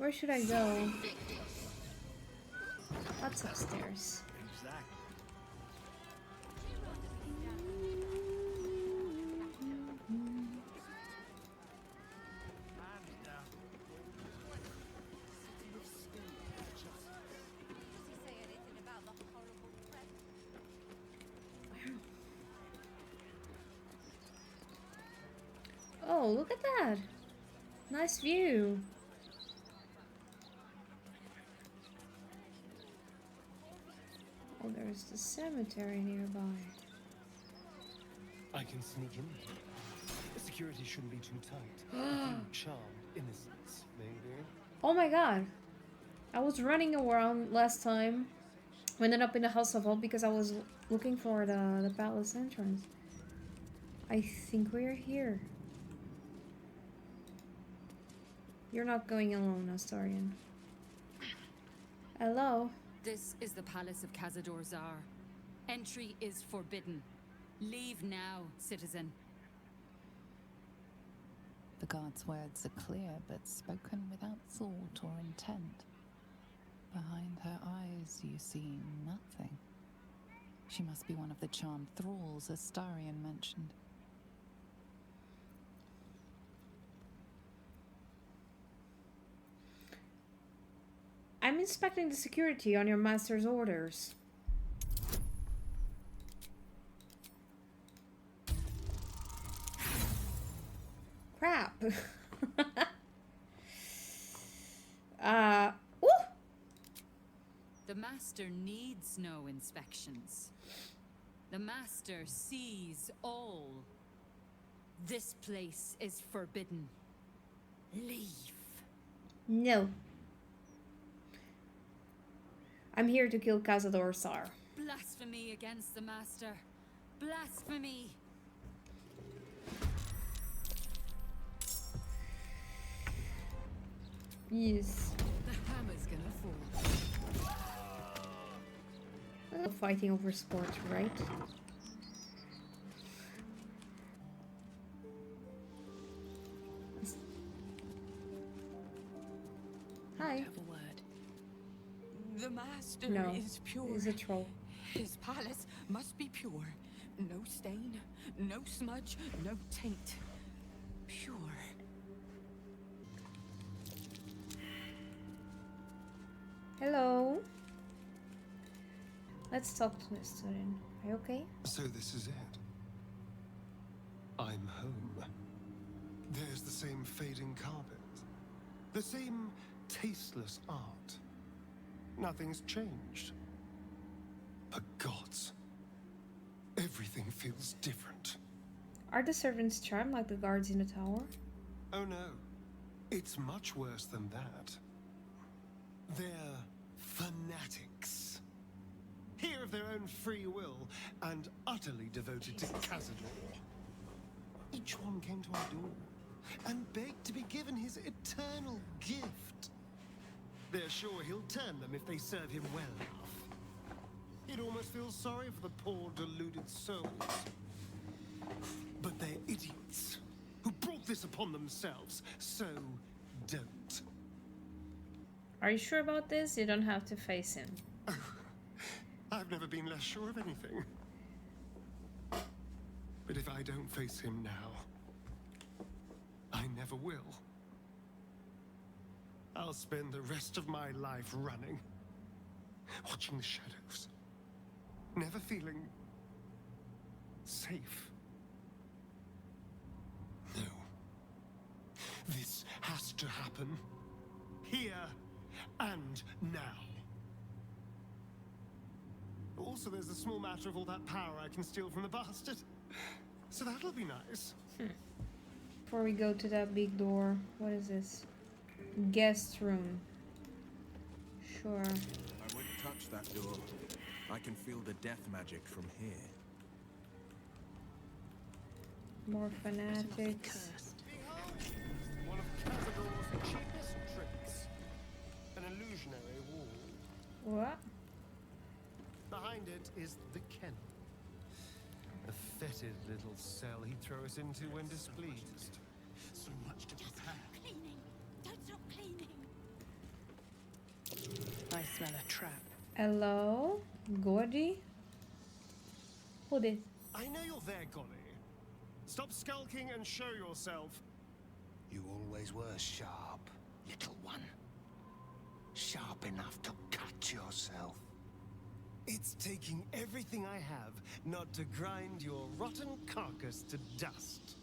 Where should I go? What's upstairs? Oh, look at that! Nice view. Oh, there's the cemetery nearby. I can sneak in. The security shouldn't be too tight. A few charmed innocents, maybe. Oh my god! I was running around last time. Ended up in the house of all because I was looking for the palace entrance. I think we're here. You're not going alone, Astarion. Hello? This is the palace of Cazador Czar. Entry is forbidden. Leave now, citizen. The guard's words are clear, but spoken without thought or intent. Behind her eyes, you see nothing. She must be one of the charmed thralls Astarion mentioned. I'm inspecting the security on your master's orders. Crap. Ooh! The master needs no inspections. The master sees all. This place is forbidden. Leave. No. I'm here to kill Cazador Czar. Blasphemy against the master. Blasphemy. Yes. The hammer's gonna fall. Fighting over sports, right? Hi. Have a word. The master No, is pure. he's a troll. His palace must be pure. No stain, no smudge, no taint. Pure. Hello. Let's talk to the student. Are you okay? So this is it. I'm home. There's the same fading carpet. The same tasteless art. Nothing's changed. But gods, everything feels different. Are the servants charmed like the guards in the tower? Oh no, it's much worse than that. They're fanatics. Here of their own free will and utterly devoted to Cazador. Each one came to our door and begged to be given his eternal gift. They're sure he'll turn them if they serve him well enough. He'd almost feel sorry for the poor deluded souls. But they're idiots who brought this upon themselves, so don't. Are you sure about this? You don't have to face him. I've never been less sure of anything. But if I don't face him now, I never will. I'll spend the rest of my life running, watching the shadows, never feeling safe. No. This has to happen. Here and now. Also, there's the small matter of all that power I can steal from the bastard. So that'll be nice. Before we go to that big door, what is this? Guest room. Sure. I wouldn't touch that door. I can feel the death magic from here. More fanatics. One of Cazador's cheapest tricks. An illusionary wall. What? Behind it is the kennel. A fetid little cell he'd throw us into when displeased. So much to prepare. Cleaning. Don't stop cleaning. Smell a trap. Hello? Gordy? Who did? I know you're there, Golly. Stop skulking and show yourself. You always were sharp, little one. Sharp enough to cut yourself. It's taking everything I have not to grind your rotten carcass to dust.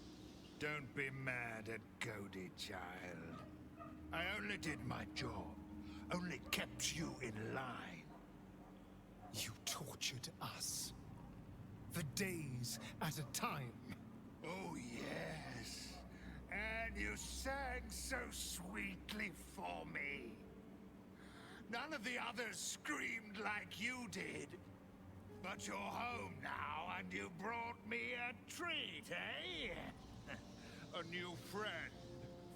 Don't be mad at Cody, child. I only did my job. Only kept you in line. You tortured us. For days at a time. Oh, yes. And you sang so sweetly for me. None of the others screamed like you did. But you're home now, and you brought me a treat, eh? A new friend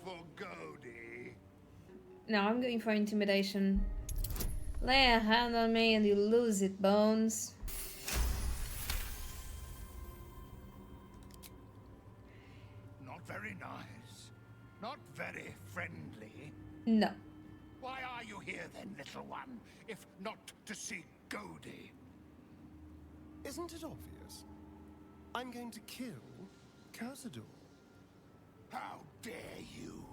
for Cody. Now I'm going for intimidation. Lay a hand on me and you lose it, Bones. Not very nice. Not very friendly. No. Why are you here then, little one, if not to see Cody? Isn't it obvious? I'm going to kill Cazador. How dare you?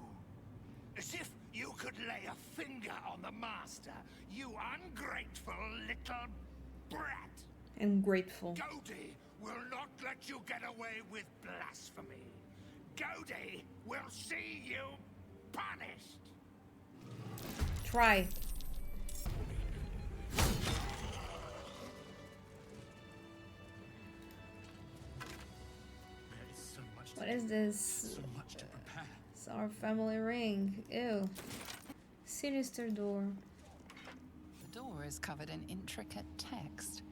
As if you could lay a finger on the master, you ungrateful little brat! Ungrateful. Cody will not let you get away with blasphemy. Cody will see you punished. Try. What is this? So much to prepare. It's our family ring. Ew. Sinister door. The door is covered in intricate text,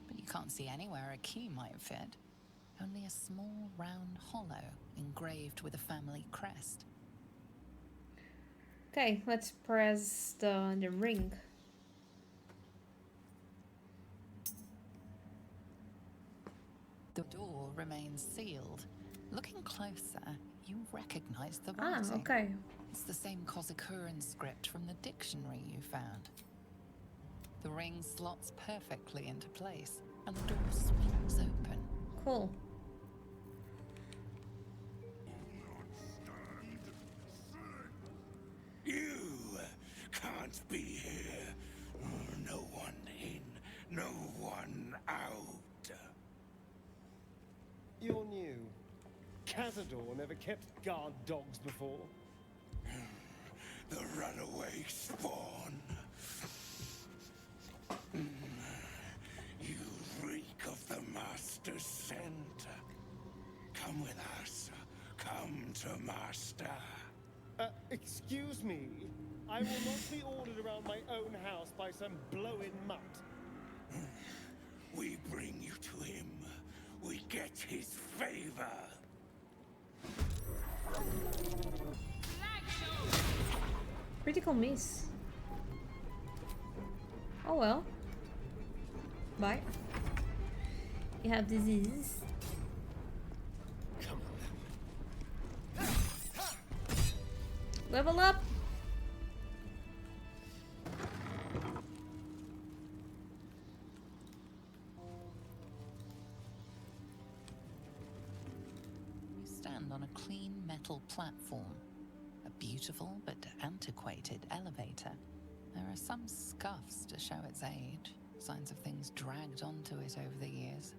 but you can't see anywhere a key might fit. Only a small round hollow engraved with a family crest. Okay, let's press the ring. The door remains sealed. Looking closer, you recognize the Ah, writing. okay. It's the same Cazador script from the dictionary you found. The ring slots perfectly into place, and the door swings open. Cool. You can't be here. No one in, no one out. You're new. Cazador never kept guard dogs before. The runaway spawn. You reek of the Master's scent. Come with us. Come to Master. Excuse me. I will not be ordered around my own house by some blow-in mutt. We bring you to him. We get his favor. Critical miss. Oh well. Bye. You have disease. Come on. Level up. You stand on a clean metal platform. A beautiful but antiquated elevator. There are some scuffs to show its age, signs of things dragged onto it over the years.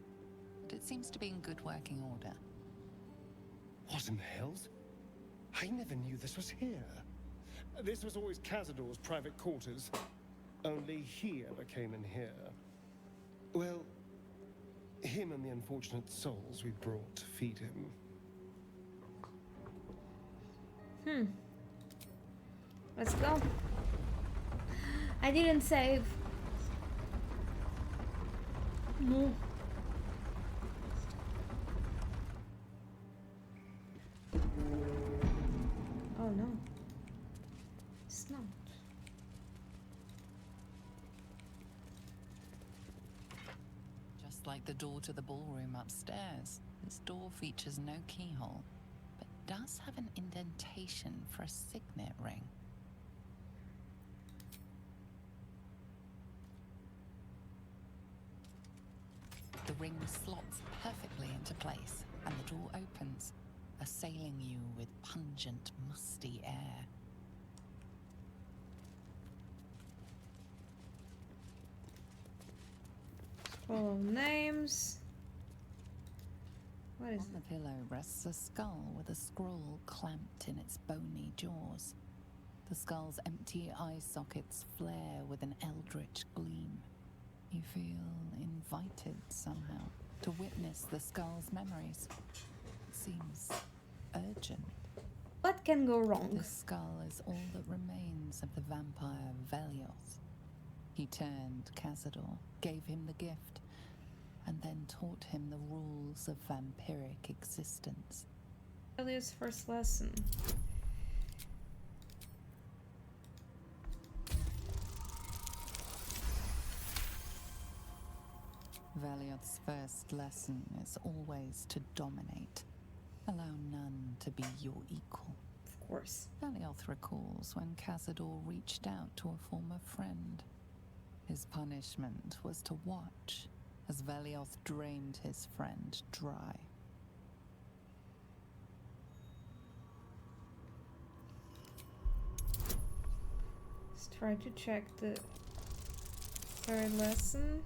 But it seems to be in good working order. What in the hells? I never knew this was here. This was always Cazador's private quarters. Only he ever came in here. Well, him and the unfortunate souls we brought to feed him. Let's go. I didn't save. No. Oh no. It's not. Just like the door to the ballroom upstairs, this door features no keyhole, but does have an indentation for a signet ring. ring slots perfectly into place, and the door opens, assailing you with pungent, musty air. Full of names. What is On the pillow rests a skull with a scroll clamped in its bony jaws. The skull's empty eye sockets flare with an eldritch gleam. You feel invited somehow to witness the skull's memories. It seems urgent. What can go wrong? This skull is all that remains of the vampire Velioth. He turned Cazador, gave him the gift, and then taught him the rules of vampiric existence. Elia's first lesson. Velioth's first lesson is always to dominate. Allow none to be your equal. Of course. Velioth recalls when Cazador reached out to a former friend. His punishment was to watch as Velioth drained his friend dry. Let's try to check the third lesson.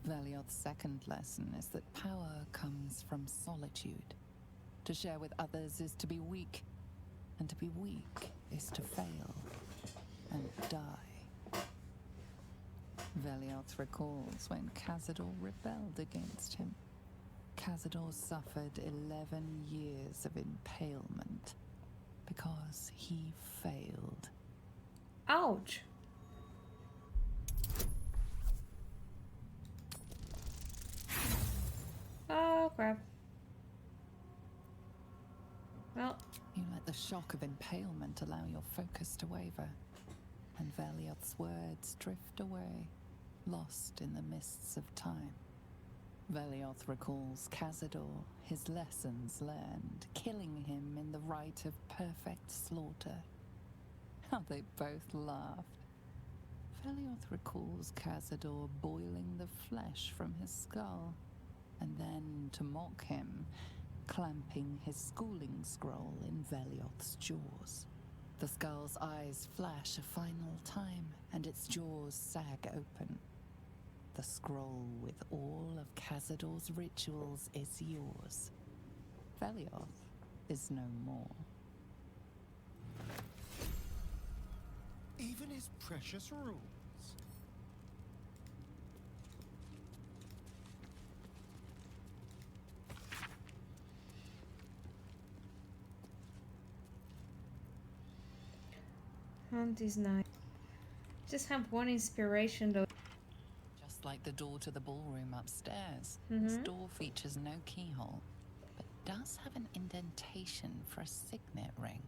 Velioth's second lesson is that power comes from solitude. To share with others is to be weak, and to be weak is to fail and die. Velioth recalls when Cazador rebelled against him. Cazador suffered 11 years of impalement because he failed. Ouch! Oh crap. Well, You let the shock of impalement allow your focus to waver, and Velioth's words drift away, lost in the mists of time. Velioth recalls Cazador, his lessons learned, killing him in the rite of perfect slaughter. How they both laughed. Velioth recalls Cazador boiling the flesh from his skull, and then, to mock him, clamping his schooling scroll in Velioth's jaws. The skull's eyes flash a final time, and its jaws sag open. The scroll with all of Cazador's rituals is yours. Velioth is no more. Even his precious rules. hunt is nice. Just have one inspiration though. Just like the door to the ballroom upstairs, this door features no keyhole, but does have an indentation for a signet ring.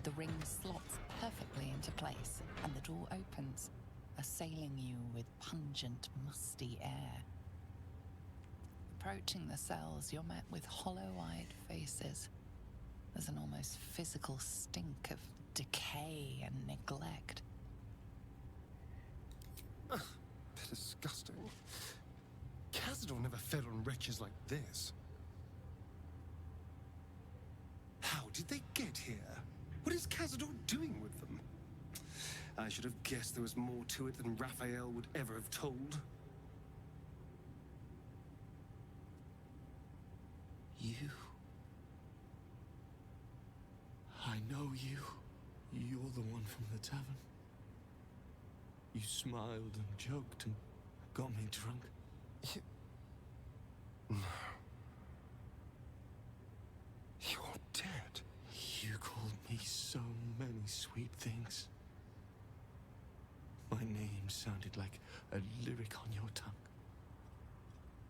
The ring slots perfectly into place, and the door opens, assailing you with pungent, musty air. Approaching the cells, you're met with hollow-eyed faces. There's an almost physical stink of decay and neglect. Ugh, disgusting. Cazador never fed on wretches like this. How did they get here? What is Cazador doing with them? I should have guessed there was more to it than Raphael would ever have told. You. I know you. You're the one from the tavern. You smiled and joked and got me drunk. No. You're dead. You called me so many sweet things. My name sounded like a lyric on your tongue.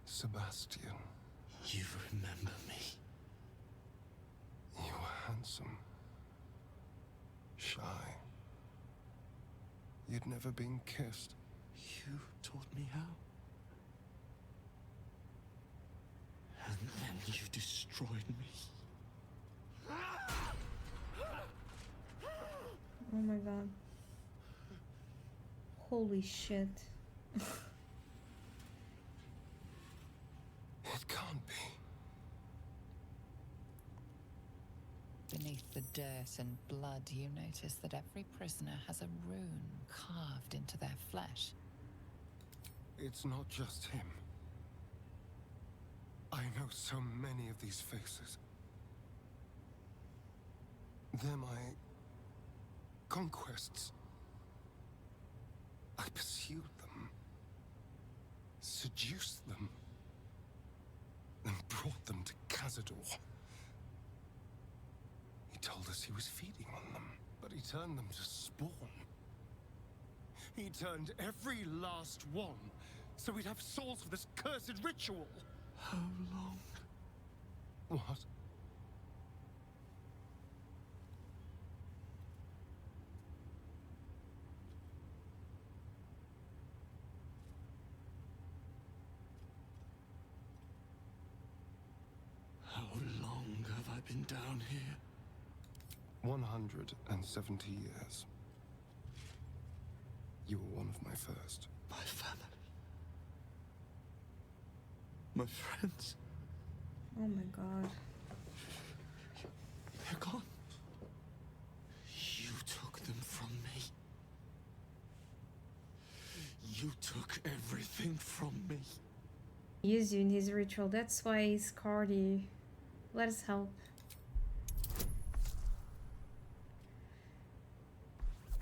Sebastian, You remember me. you were handsome. Shy. You'd never been kissed. You taught me how. And then you destroyed me. my god. Holy shit. It can't be. Beneath the dirt and blood, you notice that every prisoner has a rune carved into their flesh. It's not just him. I know so many of these faces. They're my conquests. I pursued them, seduced them, and brought them to Cazador. He told us he was feeding on them, but he turned them to spawn. He turned every last one, so we'd have souls for this cursed ritual. How long? What? How long have I been down here? 170 years. You were one of my first. My family. My friends. Oh my god. They're gone. You took them from me. You took everything from me. He used you in his ritual, that's why he scarred you. Let us help.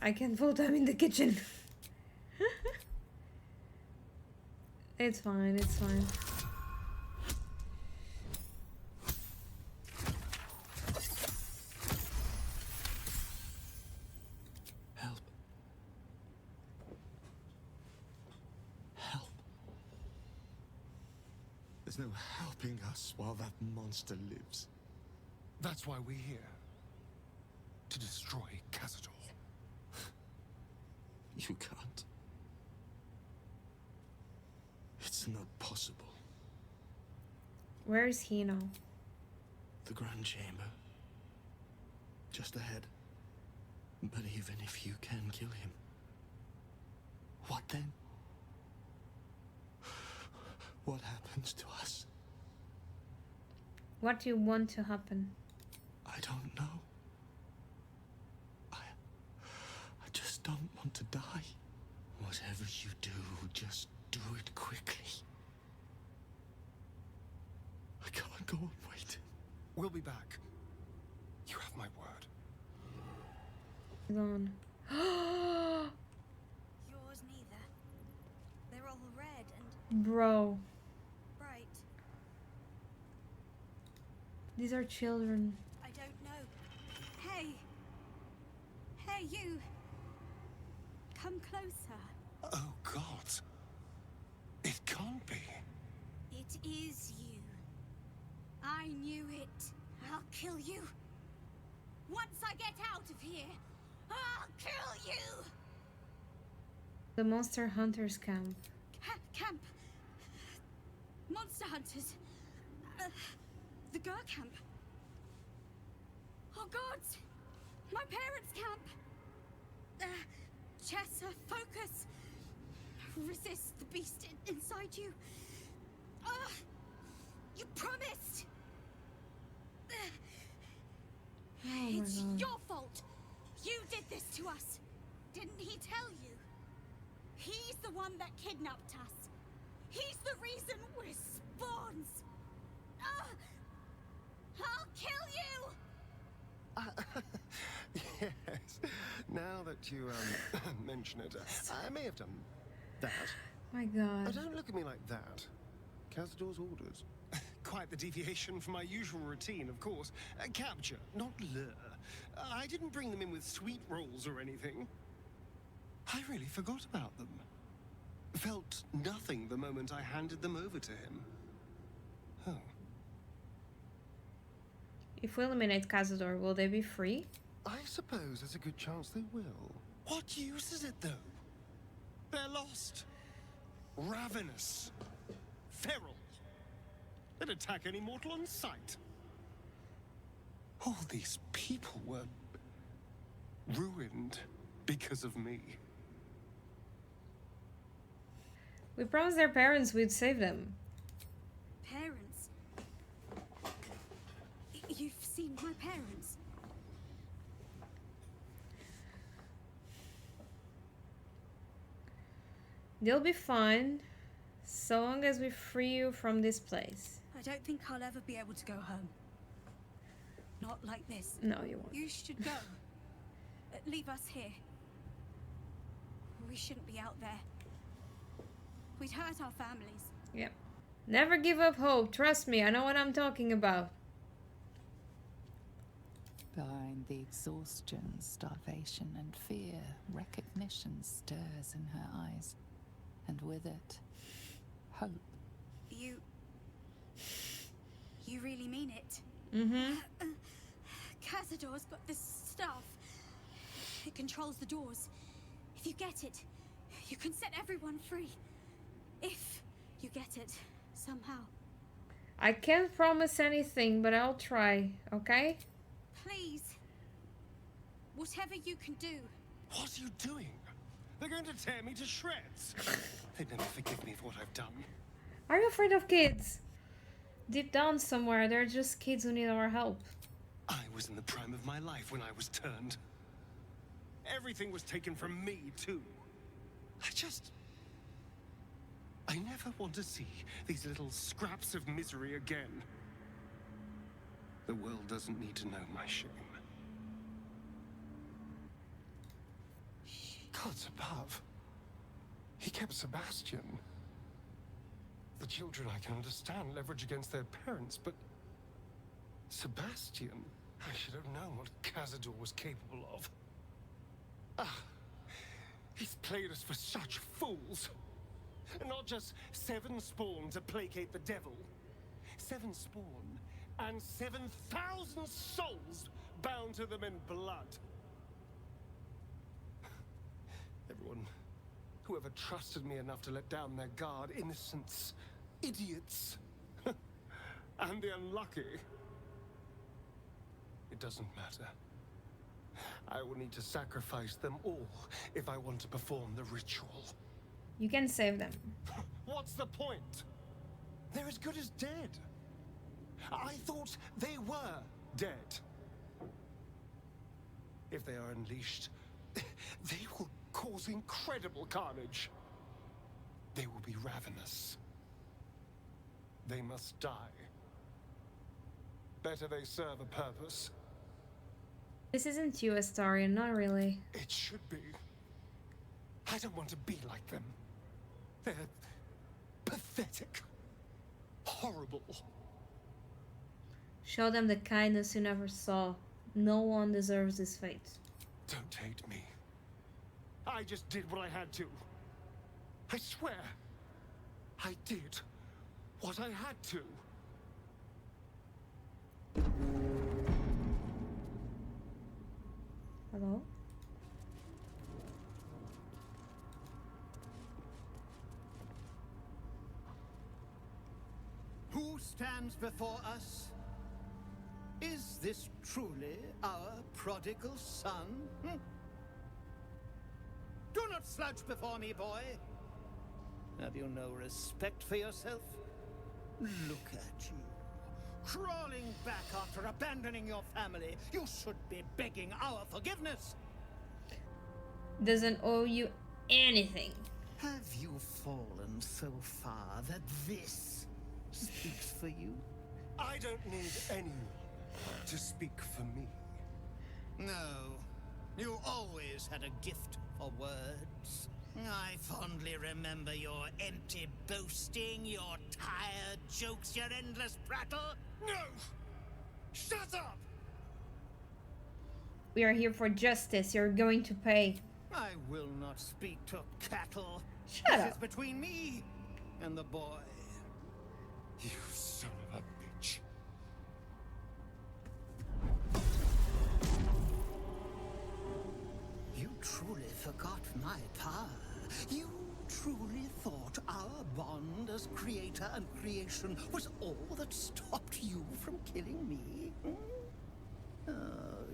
I can vote I'm in the kitchen. It's fine, it's fine. Help. Help. There's no helping us while that monster lives. That's why we're here. To destroy Cazador. You can't. It's not possible. Where is he now? The Grand Chamber. Just ahead. But even if you can kill him, what then? What happens to us? What do you want to happen? I don't know. I just don't want to die. Whatever you do, just do it quickly. I can't go on waiting. We'll be back. You have my word. Gone. Yours neither. They're all red and Bro, bright. these are children. I don't know. Hey! Hey, you! Come closer. Oh, God. It can't be. It is you. I knew it. I'll kill you. Once I get out of here, I'll kill you! The Monster Hunters camp. Camp. Monster hunters. The Gur camp. Oh, gods! My parents' camp. Chessa, focus. Resist the beast inside you. You promised. It's God. your fault. You did this to us. Didn't he tell you? He's the one that kidnapped us. He's the reason we're spawns. I'll kill you. Yes. Now that you mention it, I may have done that. My god. Don't look at me like that. Cazador's orders. Quite the deviation from my usual routine, of course. Capture, not lure. I didn't bring them in with sweet rolls or anything. I really forgot about them. Felt nothing the moment I handed them over to him. Oh. If we eliminate Cazador, will they be free? I suppose there's a good chance they will. What use is it, though? They're lost. Ravenous. Feral. They'd attack any mortal on sight. All these people were ruined because of me. We promised their parents we'd save them. Parents? You've seen my parents? They'll be fine, so long as we free you from this place. I don't think I'll ever be able to go home. Not like this. No, you won't. You should go. Leave us here. We shouldn't be out there. We'd hurt our families. Yep. Never give up hope. Trust me, I know what I'm talking about. Behind the exhaustion, starvation, and fear, recognition stirs in her eyes. And with it, hope. You really mean it? Mm-hmm. Cazador's got this stuff. It controls the doors. If you get it, you can set everyone free. If you get it, somehow. I can't promise anything, but I'll try, okay? Please. Whatever you can do. What are you doing? They're going to tear me to shreds. They'd never forgive me for what I've done. Are you afraid of kids? Deep down somewhere, they're just kids who need our help. I was in the prime of my life when I was turned. Everything was taken from me, too. I never want to see these little scraps of misery again. The world doesn't need to know my shame. Gods above. He kept Sebastian. The children, I can understand, leverage against their parents, but Sebastian, I should have known what Cazador was capable of. He's played us for such fools. Not just 7 spawn to placate the devil. 7 spawn and 7,000 souls bound to them in blood. Everyone, whoever trusted me enough to let down their guard, innocents, idiots, and the unlucky. It doesn't matter. I will need to sacrifice them all if I want to perform the ritual. You can save them. What's the point? They're as good as dead. I thought they were dead. If they are unleashed, they will cause incredible carnage. They will be ravenous. They must die. Better they serve a purpose. This isn't you, Astarion, not really. It should be. I don't want to be like them. They're pathetic. Horrible. Show them the kindness you never saw. No one deserves this fate. Don't hate me. I just did what I had to. I swear. I did what I had to. Hello? Who stands before us? Is this truly our prodigal son? Do not slouch before me, boy. Have you no respect for yourself? Look at you. Crawling back after abandoning your family. You should be begging our forgiveness. Doesn't owe you anything. Have you fallen so far that this speaks for you? I don't need anyone to speak for me. No. You always had a gift for words. I fondly remember your empty boasting, your tired jokes, your endless prattle. No! Shut up! We are here for justice. You're going to pay. I will not speak to cattle. Shut This up. is between me and the boy. You son of a bitch. You truly forgot my power. You truly thought our bond as creator and creation was all that stopped you from killing me? Oh,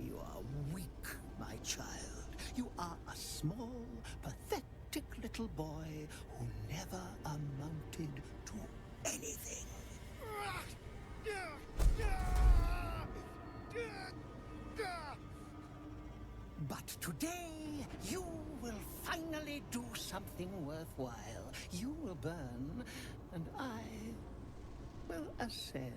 you are weak, my child. You are a small, pathetic little boy who never amounted to anything. But today, you will finally do something worthwhile. You will burn, and I will ascend.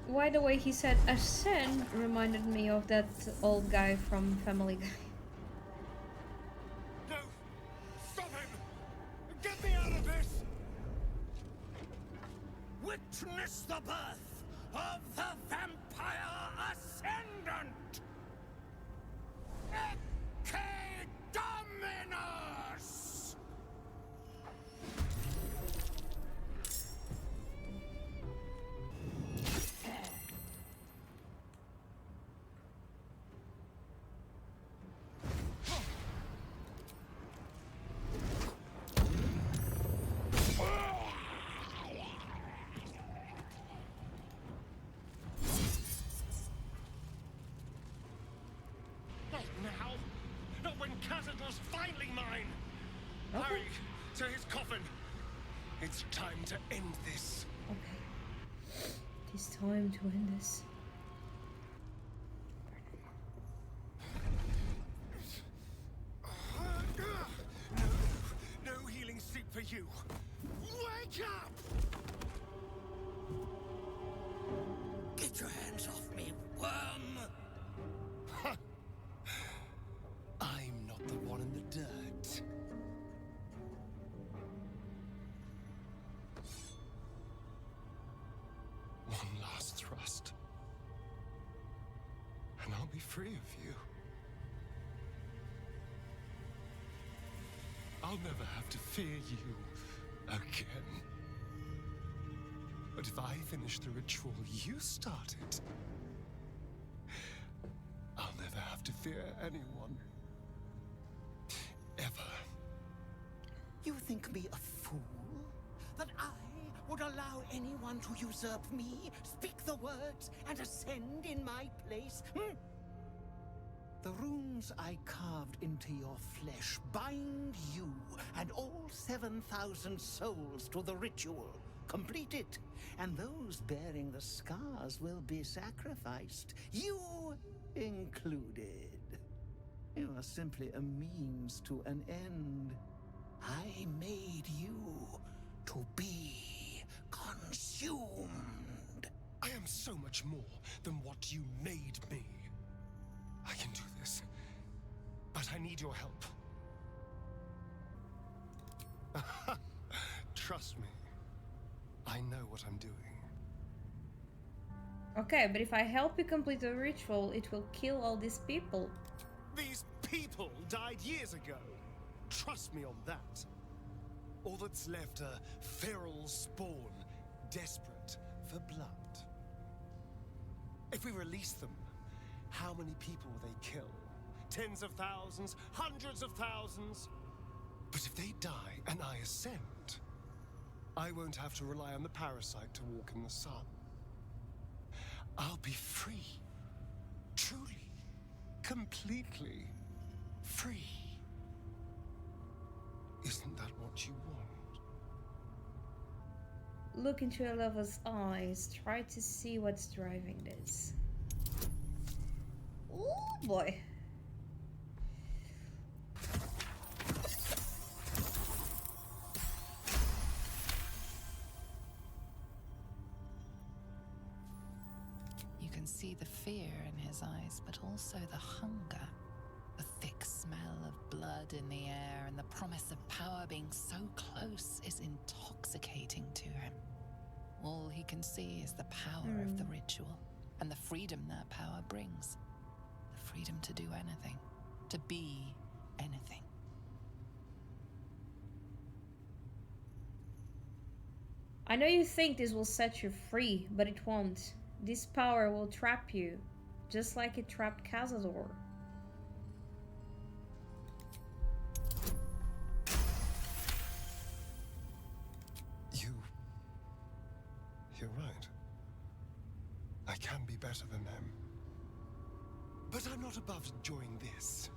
Why the way he said ascend reminded me of that old guy from Family Guy. No! Stop him! Get me out of this! Witness the birth of the Vampire Ascendant! Ecce Dominus! Not now! Not when Cazador's finally mine! Okay. Hurry to his coffin! It's time to end this. Okay. It is time to end this. No healing sleep for you. Wake up! Get your hands off me, worm! I'm not the one in the dirt. One last thrust. And I'll be free of you. I'll never have to fear you again. But if I finish the ritual you started, I'll never have to fear anyone. Ever. You think me a fool? That I would allow anyone to usurp me, speak the words, and ascend in my place? The runes I carved into your flesh bind you and all 7,000 souls to the ritual. Complete it, and those bearing the scars will be sacrificed, you included. You are simply a means to an end. I made you to be consumed. I am so much more than what you made me. I can do this, but I need your help. Trust me, I know what I'm doing. Okay, but if I help you complete the ritual, it will kill all these people. These people died years ago. Trust me on that. All that's left are feral spawn, desperate for blood. If we release them, how many people will they kill? Tens of thousands, hundreds of thousands? But if they die and I ascend, I won't have to rely on the parasite to walk in the sun. I'll be free. Truly, completely free. Isn't that what you want? Look into your lover's eyes. Try to see what's driving this. Oh boy. You can see the fear in his eyes, but also the hunger. The thick smell of blood in the air and the promise of power being so close is intoxicating to him. All he can see is the power of the ritual and the freedom that power brings. The freedom to do anything, to be anything. I know you think this will set you free, but it won't. This power will trap you, just like it trapped Cazador. You're right. I can be better than them. But I'm not above enjoying this.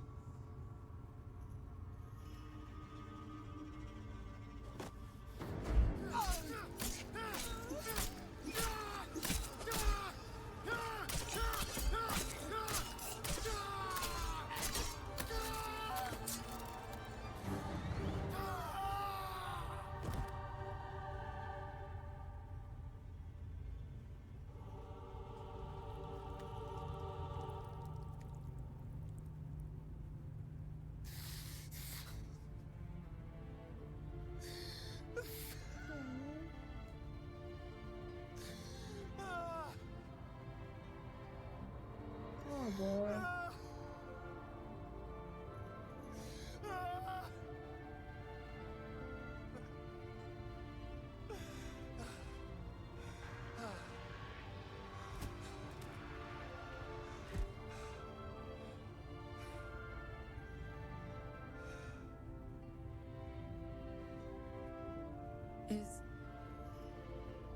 Oh boy.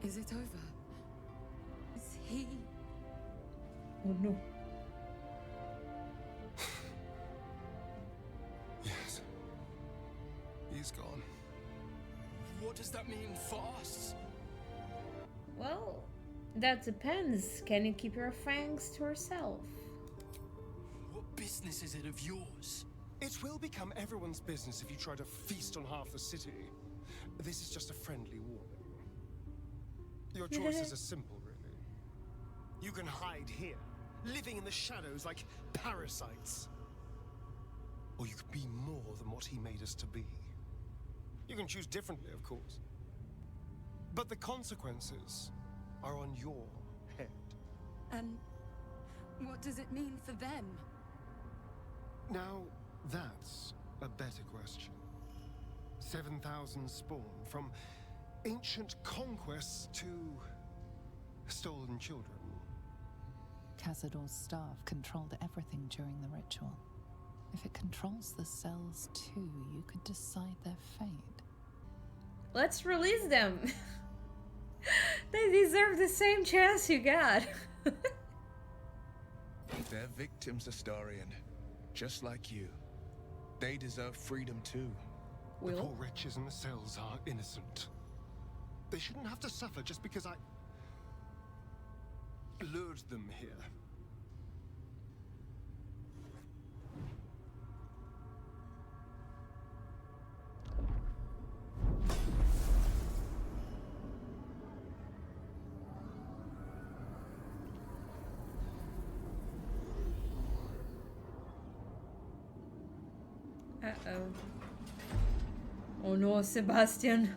Is it over? Is he? Oh no. Yes. He's gone. What does that mean for us? Well, that depends. Can you keep your fangs to yourself? What business is it of yours? It will become everyone's business if you try to feast on half the city. This is just a friendly warning. Your choices are simple, really. You can hide here, living in the shadows like parasites. Or you could be more than what he made us to be. You can choose differently, of course. But the consequences are on your head. And what does it mean for them? Now, that's a better question. 7,000 spawn, from ancient conquests to stolen children. Cazador's staff controlled everything during the ritual. If it controls the cells too, you could decide their fate. Let's release them. They deserve the same chance you got. They're victims, Astarion. Just like you. They deserve freedom too. The poor wretches in the cells are innocent. They shouldn't have to suffer just because I lured them here. Uh-oh. Oh no, Sebastian.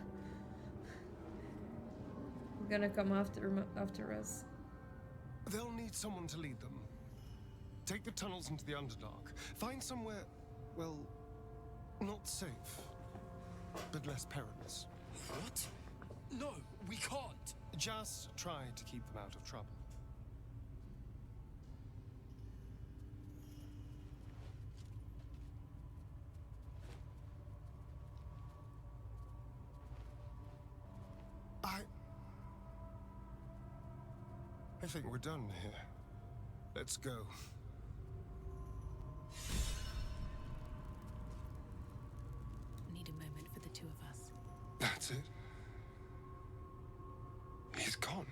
He's gonna come after us. They'll need someone to lead them. Take the tunnels into the Underdark. Find somewhere, well, not safe, but less perilous. What? No, we can't. Just try to keep them out of trouble. I think we're done here. Let's go. Need a moment for the two of us. That's it. He's gone.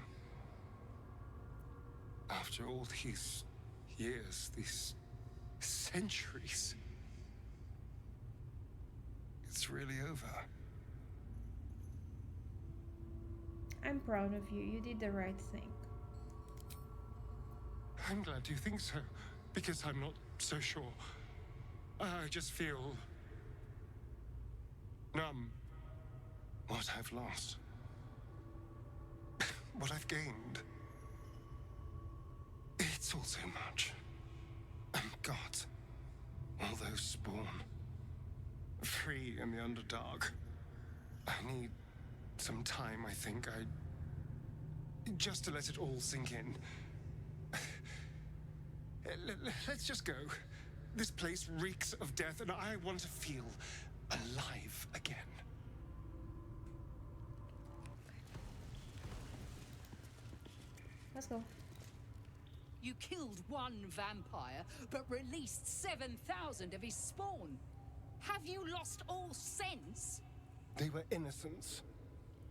After all these years, these centuries. It's really over. I'm proud of you. You did the right thing. I'm glad you think so, because I'm not so sure. I just feel numb. What I've lost. What I've gained. It's all so much. And God, all those spawn. Free in the Underdark. I need some time, I think. Just to let it all sink in. Let's just go. This place reeks of death, and I want to feel alive again. Let's go. You killed one vampire, but released 7,000 of his spawn. Have you lost all sense? They were innocents.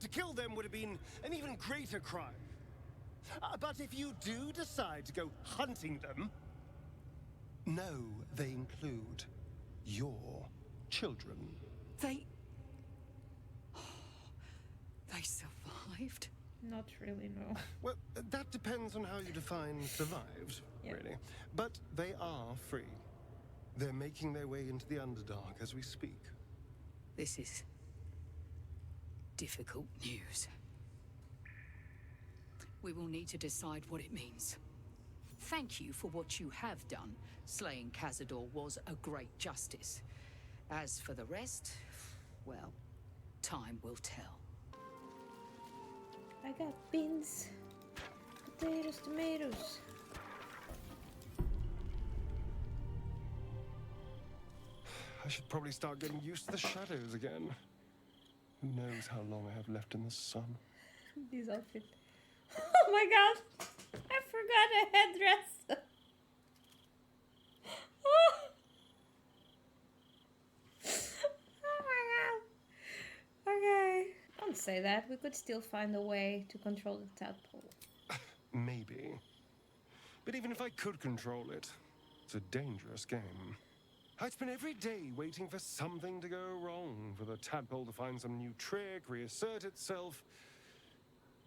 To kill them would have been an even greater crime. But if you do decide to go hunting them, know they include your children. They survived? Not really, no. Well, that depends on how you define survived, really. But they are free. They're making their way into the Underdark as we speak. This is difficult news. We will need to decide what it means. Thank you for what you have done. Slaying Cazador was a great justice. As for the rest, well, time will tell. I got beans, potatoes, tomatoes. I should probably start getting used to the shadows again. Who knows how long I have left in the sun? This outfit. Oh my god! I forgot a headdress! Oh my god! Okay. Don't say that. We could still find a way to control the tadpole. Maybe. But even if I could control it, it's a dangerous game. I'd spend every day waiting for something to go wrong, for the tadpole to find some new trick, reassert itself,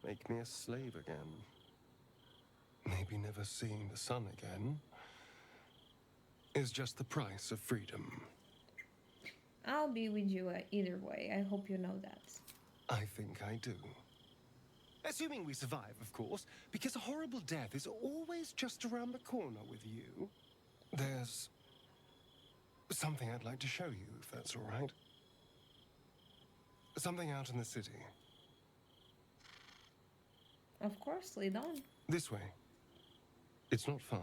make me a slave again. Maybe never seeing the sun again is just the price of freedom. I'll be with you either way. I hope you know that. I think I do. Assuming we survive, of course, because a horrible death is always just around the corner with you. There's something I'd like to show you, if that's all right. Something out in the city. Of course, lead on. This way. It's not far.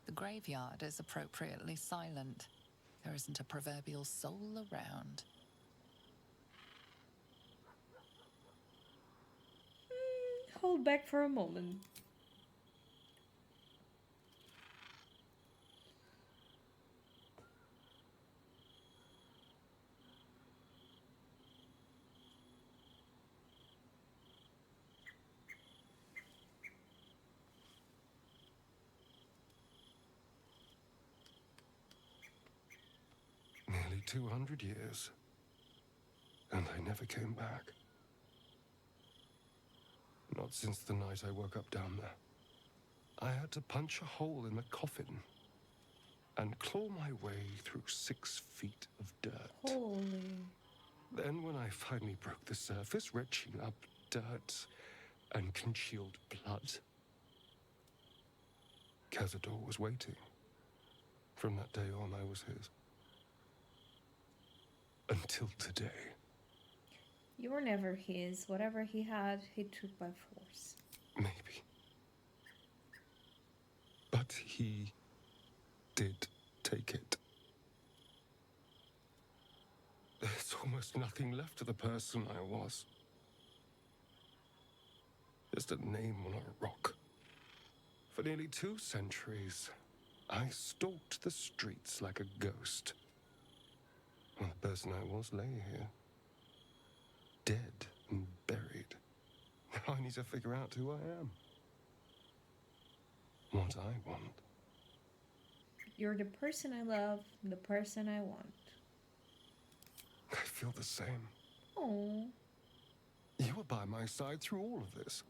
The graveyard is appropriately silent. There isn't a proverbial soul around. Hold back for a moment. Nearly 200 years. And I never came back. Not since the night I woke up down there. I had to punch a hole in the coffin and claw my way through 6 feet of dirt. Holy. Then when I finally broke the surface, retching up dirt and congealed blood, Cazador was waiting. From that day on, I was his. Until today. You were never his. Whatever he had, he took by force. Maybe. But he did take it. There's almost nothing left of the person I was. Just a name on a rock. For nearly 2 centuries, I stalked the streets like a ghost. Well, the person I was lay here. Dead and buried. Now I need to figure out who I am. What I want. You're the person I love, the person I want. I feel the same. Oh. You were by my side through all of this.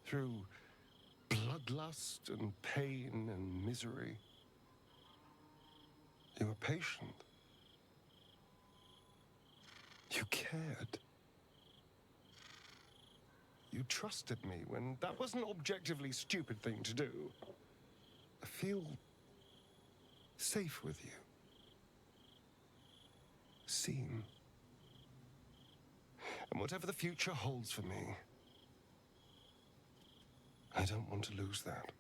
Through bloodlust and pain and misery. You were patient. You cared. You trusted me when that was an objectively stupid thing to do. I feel safe with you. Seen. And whatever the future holds for me, I don't want to lose that.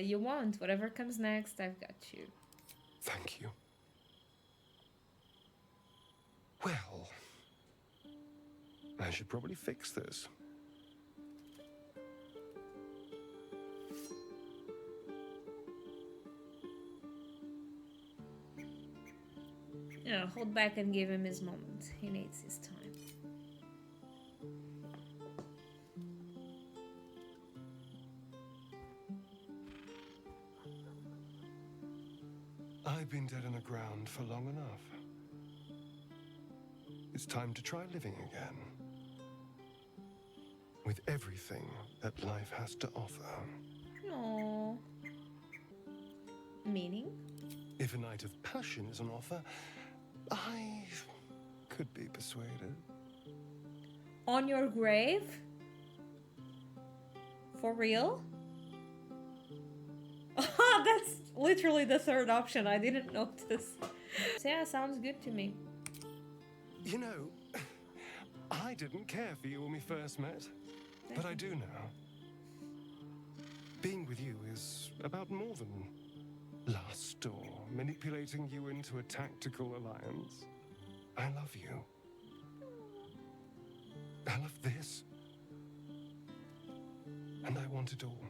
You won't. Whatever comes next, I've got you. Thank you. Well, I should probably fix this. Yeah, hold back and give him his moment. He needs his time. I've been dead on the ground for long enough. It's time to try living again. With everything that life has to offer. Aww. Meaning? If a night of passion is on offer, I could be persuaded. On your grave? For real? That's literally the third option. I didn't notice. So yeah, sounds good to me. You know, I didn't care for you when we first met, but I do now. Being with you is about more than lust or manipulating you into a tactical alliance. I love you. I love this. And I want it all.